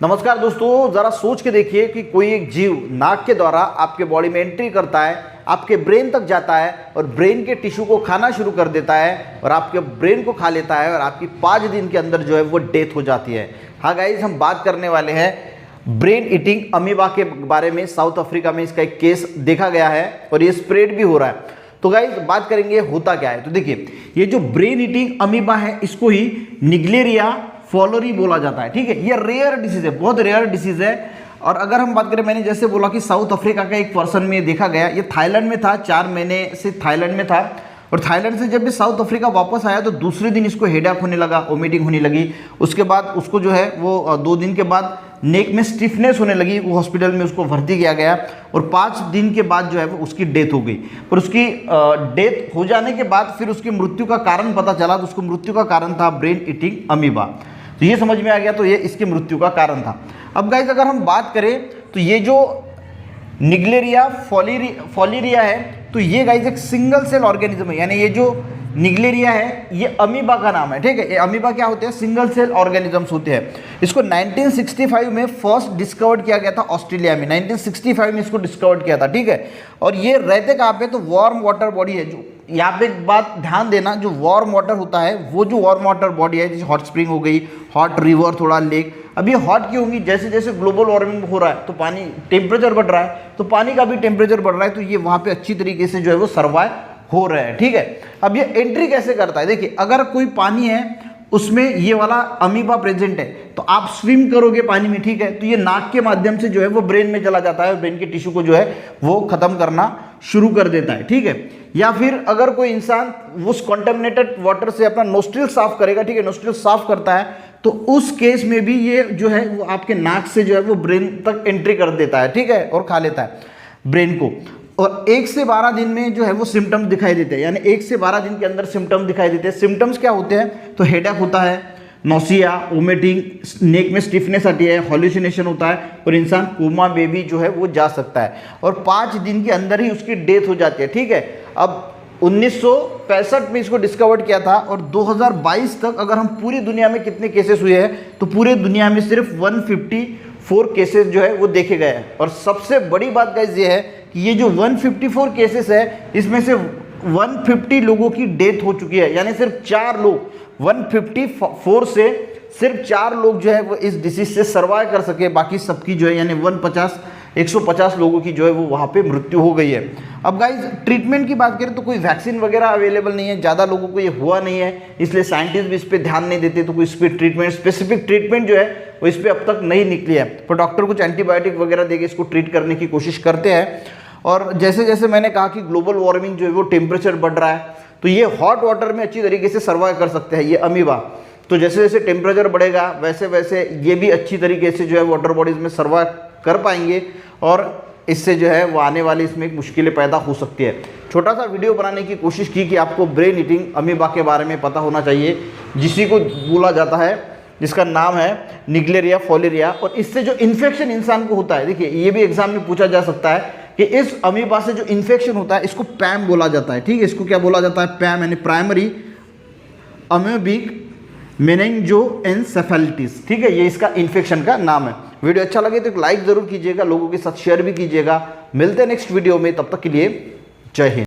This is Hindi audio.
नमस्कार दोस्तों, जरा सोच के देखिए कि कोई एक जीव नाक के द्वारा आपके बॉडी में एंट्री करता है, आपके ब्रेन तक जाता है और ब्रेन के टिश्यू को खाना शुरू कर देता है और आपके ब्रेन को खा लेता है और आपकी 5 दिन के अंदर जो है वो डेथ हो जाती है। हाँ गाइस, हम बात करने वाले हैं ब्रेन ईटिंग अमीबा के बारे में। साउथ अफ्रीका में इसका एक केस देखा गया है और ये स्प्रेड भी हो रहा है। तो गाइस बात करेंगे होता क्या है। तो देखिए, ये जो ब्रेन ईटिंग अमीबा है इसको ही निग्लेरिया फॉलोरी बोला जाता है। ठीक है, ये रेयर डिसीज है, बहुत रेयर डिसीज है। और अगर हम बात करें, मैंने जैसे बोला कि साउथ अफ्रीका का एक पर्सन में देखा गया, ये थाईलैंड में था, 4 महीने से थाईलैंड में था और थाईलैंड से जब भी साउथ अफ्रीका वापस आया तो दूसरे दिन इसको हेडेक होने लगा, वोमिटिंग होने लगी। उसके बाद उसको जो है वो 2 दिन के बाद नेक में स्टिफनेस होने लगी, वो हॉस्पिटल में उसको भर्ती किया गया और 5 दिन के बाद जो है वो उसकी डेथ हो गई। पर उसकी डेथ हो जाने के बाद फिर उसकी मृत्यु का कारण पता चला, तो उसको मृत्यु का कारण था ब्रेन ईटिंग अमीबा। तो ये समझ में आ गया, तो ये इसकी मृत्यु का कारण था। अब गाइस अगर हम बात करें तो ये जो निग्लेरिया फॉलिरिया है, तो ये गाइस एक सिंगल सेल ऑर्गेनिज्म है। यानी ये जो निग्लेरिया है ये अमीबा का नाम है। ठीक है, ये अमीबा क्या होते हैं? सिंगल सेल ऑर्गेनिजम्स होते हैं। इसको 1965 में फर्स्ट डिस्कवर्ड किया गया था ऑस्ट्रेलिया में। 1965 में इसको डिस्कवर्ड किया था। ठीक है, और ये रहते कहाँ पे? तो वार्म वाटर बॉडी है। जो यहाँ पे एक बात ध्यान देना, जो वार्म वाटर होता है, वो जो वार्म वाटर बॉडी है, जैसे हॉट स्प्रिंग हो गई, हॉट रिवर, थोड़ा लेक। अब ये हॉट क्यों होंगी? जैसे जैसे ग्लोबल वार्मिंग हो रहा है तो पानी टेम्परेचर बढ़ रहा है, तो पानी का भी टेम्परेचर बढ़ रहा है, तो ये वहाँ पे अच्छी तरीके से जो है वो सर्वाइव हो रहे हैं। ठीक है, अब ये एंट्री कैसे करता है? देखिए, अगर कोई पानी है उसमें ये वाला अमीबा प्रेजेंट है तो आप स्विम करोगे पानी में। ठीक है, तो ये नाक के माध्यम से जो है वो ब्रेन में चला जाता है और ब्रेन के टिश्यू को जो है वो खत्म करना शुरू कर देता है। ठीक है, या फिर अगर कोई इंसान उस कॉन्टेमिनेटेड वाटर से अपना नोस्ट्रिल साफ करेगा, ठीक है, नोस्ट्रिल साफ करता है, तो उस केस में भी ये जो है वो आपके नाक से जो है वो ब्रेन तक एंट्री कर देता है। ठीक है, और खा लेता है ब्रेन को। और 1 से 12 दिन में जो है वो सिम्टम्स दिखाई देते हैं। यानी 1 से 12 दिन के अंदर सिम्टम्स दिखाई देते हैं। सिम्टम्स क्या होते हैं? तो हेडेक होता है, नौसिया, वोमिटिंग, नेक में स्टिफनेस आती है, हॉल्यूसिनेशन होता है और इंसान कोमा में भी जो है वो जा सकता है और 5 दिन के अंदर ही उसकी डेथ हो जाती है। ठीक है, अब 1965 में इसको डिस्कवर्ड किया था और 2022 तक अगर हम पूरी दुनिया में कितने केसेस हुए हैं तो पूरे दुनिया में सिर्फ 154 केसेस जो है वो देखे गए हैं। और सबसे बड़ी बात गाइस ये है कि ये जो 154 केसेस है इसमें से 150 लोगों की डेथ हो चुकी है। यानी सिर्फ 4 लोग, 154 से सिर्फ 4 लोग जो है वो इस डिसीज से सर्वाइव कर सके, बाकी सबकी जो है यानी 150 लोगों की जो है वो वहाँ पे मृत्यु हो गई है। अब गाइज ट्रीटमेंट की बात करें तो कोई वैक्सीन वगैरह अवेलेबल नहीं है, ज़्यादा लोगों को ये हुआ नहीं है, इसलिए साइंटिस्ट भी इस पर ध्यान नहीं देते। तो कोई इस पर ट्रीटमेंट, स्पेसिफिक ट्रीटमेंट जो है वो इस पर अब तक नहीं निकली है। तो डॉक्टर कुछ एंटीबायोटिक वगैरह देके इसको ट्रीट करने की कोशिश करते हैं। और जैसे जैसे मैंने कहा कि ग्लोबल वार्मिंग जो है वो टेम्परेचर बढ़ रहा है, तो ये हॉट वाटर में अच्छी तरीके से सर्वाइव कर सकते हैं ये अमीबा। तो जैसे जैसे टेम्परेचर बढ़ेगा वैसे वैसे ये भी अच्छी तरीके से जो है वाटर बॉडीज में सर्वाइव कर पाएंगे और इससे जो है वो आने वाली इसमें मुश्किलें पैदा हो सकती है। छोटा सा वीडियो बनाने की कोशिश की कि आपको ब्रेन ईटिंग अमीबा के बारे में पता होना चाहिए, जिसी को बोला जाता है, जिसका नाम है निग्लेरिया फॉलिरिया। और इससे जो इन्फेक्शन इंसान को होता है, देखिए ये भी एग्जाम में पूछा जा सकता है कि इस अमीबा से जो इन्फेक्शन होता है इसको पैम बोला जाता है। ठीक है, इसको क्या बोला जाता है? पैम, यानी प्राइमरी अमीबिक मेनिंगोएन्सेफेलाइटिस। ठीक है, ये इसका इन्फेक्शन का नाम है। वीडियो अच्छा लगे तो एक लाइक जरूर कीजिएगा, लोगों के साथ शेयर भी कीजिएगा। मिलते हैं नेक्स्ट वीडियो में, तब तक के लिए जय हिंद।